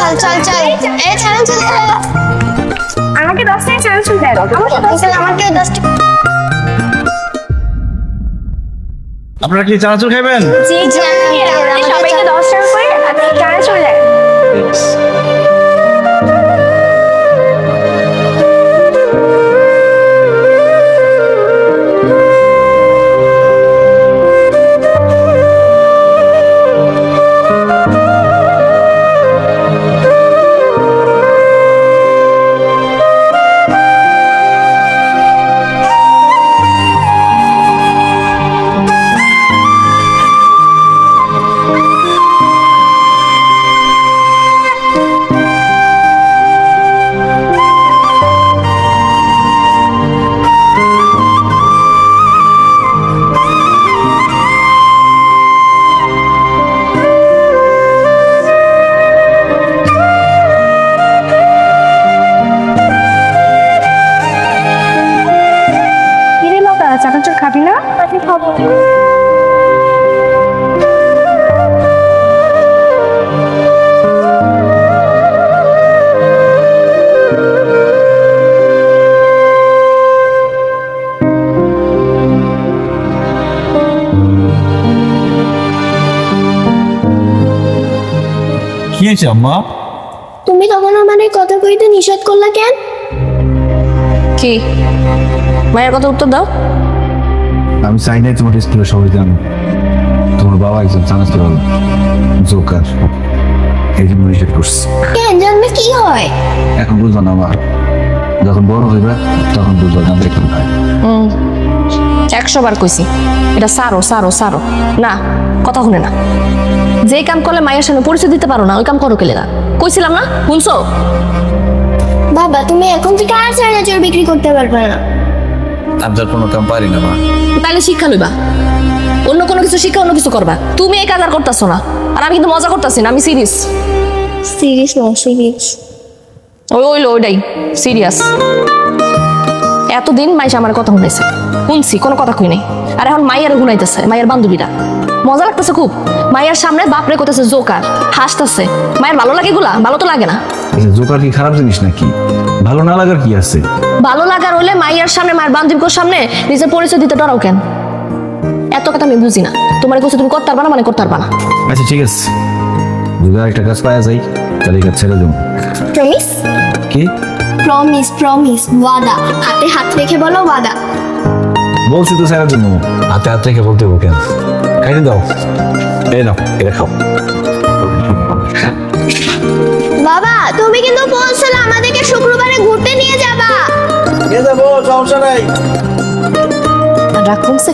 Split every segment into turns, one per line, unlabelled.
চল চল চল এই চানাচুর আমাকে 10 টাকা চানাচুর দেন আমাকে 10 টাকা
আপনারা কি চানাচুর খাবেন?
জি জি সবাইকে 10 টাকা করে আপনি চানাচুর দেন চানাচুর খাবি না? আমি খাবো না।
কি হয়েছে আম্মা?
তুমি তখন আমারে কথা কইতে নিষেধ করলা কেন?
কি মায়ের কথা উত্তর দাও।
আমি চাই নাই তোমার স্কুলে সবাই জানো তোমার বাবা একজন চানাচুর জোকার, এই জন্য নিষেধ করছি।
কেন জানবে কি হয়?
এখন বুঝবো না মা, যখন বড় হইবে তখন বুঝবো না দেখুন।
100 বার কইছি এটা সারো সারো সারো, না কথা শুনে না। যে কাম করলে মায়ের সামনে পরিচয় দিতে পারো না ওই কাম করো কেলে না? কইছিলাম না, শুনছো?
বাবা তুমি এখন থেকে আর চানাচুর বিক্রি করতে পারবে না।
আমি তার কোনো কাম পারি না মা।
তাহলে শিক্ষা লইবা, অন্য কোনো কিছু শিক্ষা অন্য কিছু করবা। তুমি এই কাজ আর করতেছো না, আর আমি কিন্তু মজা করতেছি না, আমি সিরিয়াস।
সিরিয়াস না সিরিয়াস
ওইটাই সিরিয়াস। এতদিন মাইশা আমার কথা শুনেছে, শুনছি কোনো কথা কই নাই। আর এখন মাইয়ার শুনাইতেছে, মায়ের বান্ধবীরা মজা লাগতেছে খুব। মায়ের সামনে বাপরে কইতেছে জোকার, হাসতেছে। মায়ের ভালো লাগে এগুলা? ভালো তো লাগে না।
জোকার কি খারাপ জিনিস নাকি? ভালো না লাগার কি আছে?
ভালো লাগার হলে মাইয়ার সামনে, মায়ের বান্ধবীর সামনে নিজের পরিচয় দিতে ডরাও কেন? এত কথা আমি বুঝি না। তোমার কাছে তুমি করতে পারবা না মানে করতে পারবা না।
আচ্ছা ঠিক আছে, যদি একটা কাজ পাওয়া যায় তাহলে কাজ ছেড়ে দেবো।
প্রমিস?
কি
প্রমিস? প্রমিস ওয়াদা, হাতে হাত রেখে বলো ওয়াদা।
বলছি তো ছেড়ে দেবো। হাতে হাত রেখে বলতে কেন? খাইতে দাও, এই নাও এটা খাও।
বাবা তুমি কিন্তু বলছিলে আমাদেরকে শুক্রবারে ঘুরতে নিয়ে যাবা।
নিয়ে যাবো, সমস্যা নাই।
রাগ কমছে?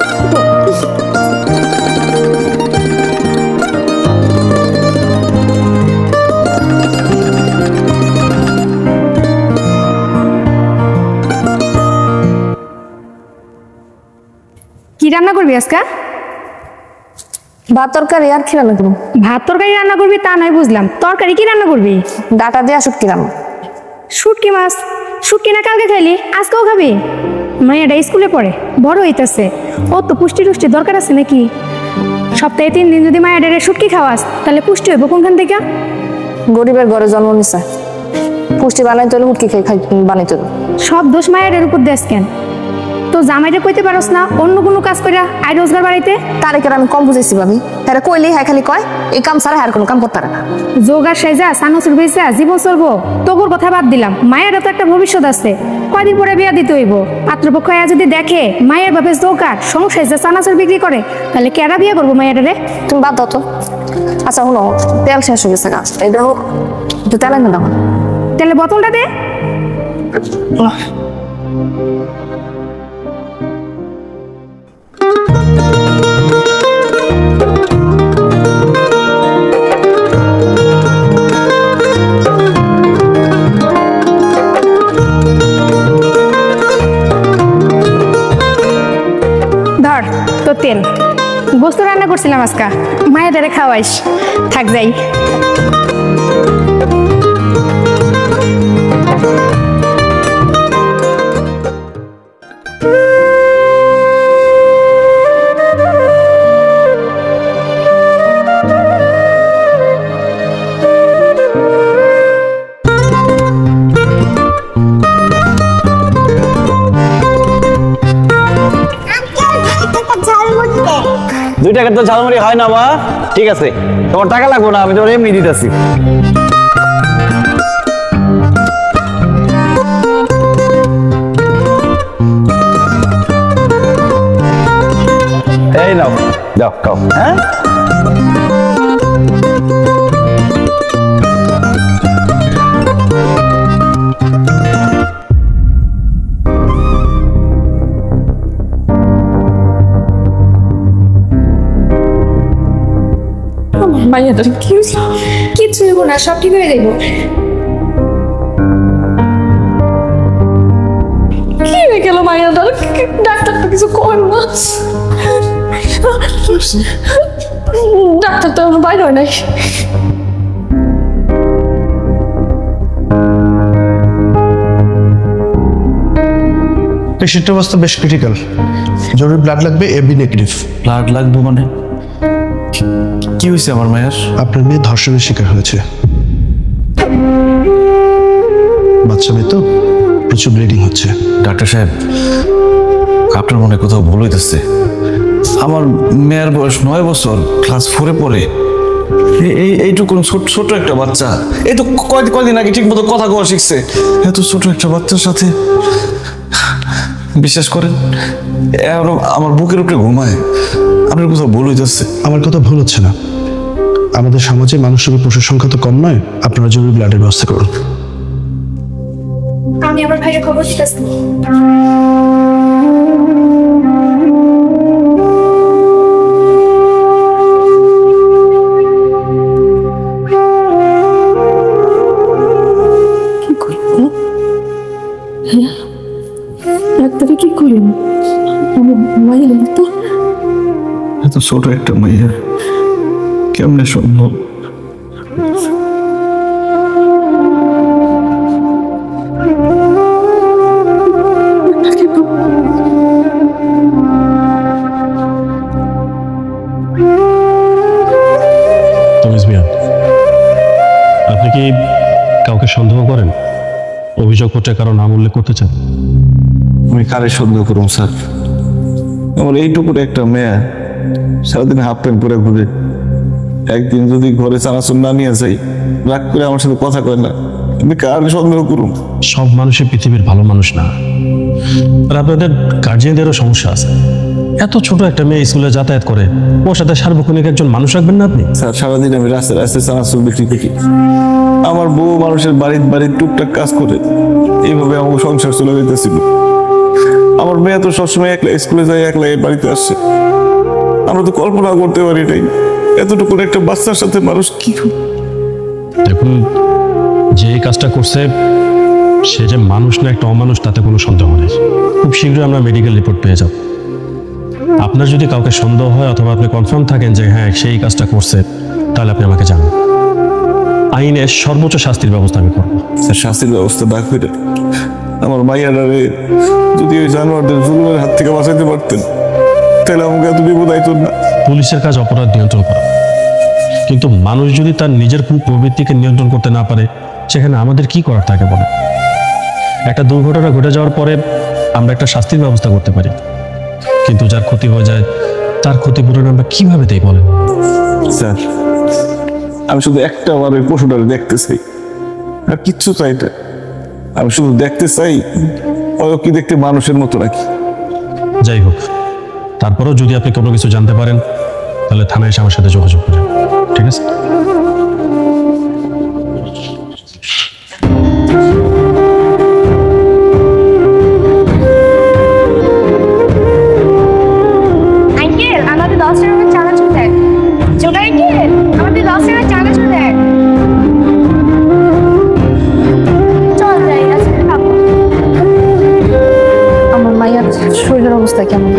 কি রান্না করবি আজকে?
ভাত তরকারি। আর কি রান্না করবো?
ভাত তরকারি রান্না করবি তা নয় বুঝলাম, তরকারি কি রান্না করবি?
ডাটা দিয়ে শুটকি রান্না।
শুটকি মাছ? শুটকি না কালকে খাইলি, আজকেও খাবি? মায়েরা স্কুলে পড়ে, বড় হইতেছে, ও তো পুষ্টি টুষ্টি দরকার আছে নাকি? সপ্তাহে 3 দিন যদি মায়েরা শুটকি খাওয়াস তাহলে পুষ্টি হইব কোনখান থেকে?
গরিবের ঘরে জন্ম নিছে, পুষ্টি বানাইতে হলে হুটকি খাই বানাইতে হলো।
সব দোষ মায়ের উপর দেশ কেন? তো জামাইটা কইতে পারস না অন্য কোনো কাজ করে আয় রোজগার বাড়াইতে?
তারে কেন আমি কম বুঝাইছি ভাবি? হ্যাঁ কইলি হ্যাঁ খালি কয় এই কাম ছাড়া আর কোনো কাম করতে পারে না।
যোগার সাইজা সানসুর বেচা জীবন চলবো, তোর কথা বাদ দিলাম। মায়েরও তো একটা ভবিষ্যৎ আছে, কয়দিন পরে বিয়া দিতে হইব। পাত্রপক্ষ যদি দেখে মায়ের বাপে যোগার সংসার যে চানাচুর বিক্রি করে তাহলে কেডা বিয়া করবো মায়ের রে?
তুমি বাদ দাও তো। আচ্ছা শুনো, তেল শেষ হয়ে গেছে গাছ, এই দেখো একটু তেল এনে দাও।
তেলে বোতলটা দে। ধর তো তেল, গোস্ত রান্না করছিলাম আজকা, মায়েদের খাওয়াইস। থাক যাই।
টাকার তো ঝালমুড়ি হয় না মা। ঠিক আছে, তোমার টাকা লাগবে না, আমি তোমার এমনি দিতেছি। এই নাও, যাও খাও। হ্যাঁ,
মাইয়াটার কি হয়েছে?
কিচ্ছু হইব না, সব ঠিক হয়ে যাইব।
কি হয়ে গেল মাইয়াটার? ডাক্তার তো কিছু কর না। ডাক্তার তো এখন বাইরে হয় নাই।
পেশেন্টের অবস্থা বেশ ক্রিটিক্যাল, জরুরি ব্লাড লাগবে, এবি নেগেটিভ।
ব্লাড লাগবে মানে? কি হয়েছে আমার মায়ের?
আপনার মেয়ে ধর্ষণের শিকার হয়েছে। বাচ্চা মেয়ে তো, প্রচুর ব্লিডিং হচ্ছে।
ডাক্তার সাহেব, আপনার মনে কোথাও ভুল হইতেছে। আমার মেয়ের বয়স 9 বছর, ক্লাস 4-এ পড়ে। এইটুকুন ছোট একটা বাচ্চা, এই তো কয়দিন আগে ঠিক মতো কথা কওয়া শিখছে। এত ছোট একটা বাচ্চার সাথে, বিশ্বাস করেন এখন আমার বুকের উপরে ঘুমায়। আপনার কোথাও ভুল হইতেছে।
আমার কথা ভুল হচ্ছে না, আমাদের সমাজে মানুষের পশুর সংখ্যা তো কম নয়। আপনারা জরুরি ব্লাডের ব্যবস্থা করুন।
আমি আমার ভাইয়ের খবর দিতেছি।
ডাক্তারে কি করেন? আমার মাইয়া তো
এত ছোট একটা মাইয়া কেমনে সম্ভব?
আপনি কি কাউকে সন্দেহ করেন? অভিযোগপত্রে কারো নাম উল্লেখ করতে চান?
আমি কারে সন্দেহ করুন স্যার? আমার এইটুকুর একটা মেয়ে সারাদিন হাফ প্যান্ট পরে ঘুরে। একদিন যদি ঘরে চানাচুর না নিয়ে যাই, রাগ করে আমার সাথে কথা কয় না, আমি কার সন্দেহ করুন?
সব মানুষই পৃথিবীর ভালো মানুষ না, আর আপনাদের গার্জিয়ানদেরও সমস্যা আছে। এত ছোট একটা মেয়ে স্কুলে যাতায়াত করে, ওর সাথে সার্বক্ষণিক একজন মানুষ রাখবেন না আপনি?
স্যার, সারাদিন আমি রাস্তায় রাস্তায় চানাচুর বিক্রি করি। আমার বউ মানুষের বাড়ির টুকটাক কাজ করে, এইভাবে আমার সংসার চলে যেতেছিল। আমার মেয়ে তো সবসময় একলা স্কুলে যায়, একলা এই বাড়িতে আসছে। আমরা তো কল্পনা করতে পারি নাই এতটুকু একটা বাচ্চার সাথে মানুষ কি।
দেখুন, যে এই কাজটা করছে সে যে মানুষ না একটা অমানুষ, তাতে কোনো সন্দেহ নেই। খুব শীঘ্রই আমরা মেডিকেল রিপোর্ট পেয়ে যাব। আপনার যদি কাউকে সন্দেহ হয় অথবা আপনি কনফার্ম থাকেন যে হ্যাঁ সেই কাজটা করছে, তাহলে আপনি আমাকে জানান। আইনের সর্বোচ্চ শাস্তির ব্যবস্থা আমি করবো।
স্যার, শাস্তির ব্যবস্থা না করে আমার মাইয়ারে যদি ওই জানোয়ারদের জুলুমের হাত থেকে বাঁচাইতে পারতেন, তাহলে আমাকে এত বিপদ আইত না।
পুলিশের কাজ অপরাধ নিয়ন্ত্রণ করা, কিন্তু মানুষ যদি তার নিজের প্রবৃত্তিকে নিয়ন্ত্রণ করতে না পারে, সেখানে আমাদের কি করার থাকে বলে? একটা দুর্ঘটনা ঘটে যাওয়ার পরে আমরা একটা শাস্তির ব্যবস্থা করতে পারি, কিন্তু যার ক্ষতি হয়ে যায় তার ক্ষতিপূরণ আমরা কিভাবে দেই বলেন?
স্যার, আমি শুধু একটা বার ওই পশুটারে দেখতে চাই, আর কিচ্ছু চাই না। আমি শুধু দেখতে চাই ও কি দেখতে মানুষের মতো নাকি।
যাই হোক, তারপরেও যদি আপনি কোনো কিছু জানতে পারেন তাহলে থানায় এসে আমার সাথে যোগাযোগ করেন, ঠিক আছে?
আঙ্কেল, আমাদের 10 টাকার চানাচুর দেন। ছোট আঙ্কেল, আমাদের 10 টাকার চানাচুর দেন। চল যাই, আজকে খাবো।
আমার মাইয়ার শরীরের অবস্থা কেমন?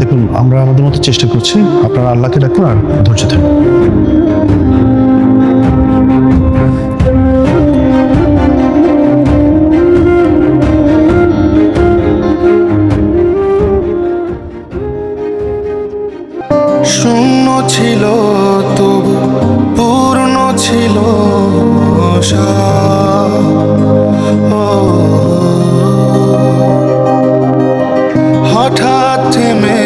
দেখুন, আমরা আমাদের মতো চেষ্টা করছি, আপনারা আল্লাহকে ডাকুন আর ধৈর্য থাকুন।
শূন্য ছিল তবু পূর্ণ ছিল আশা। হঠাৎ থেমে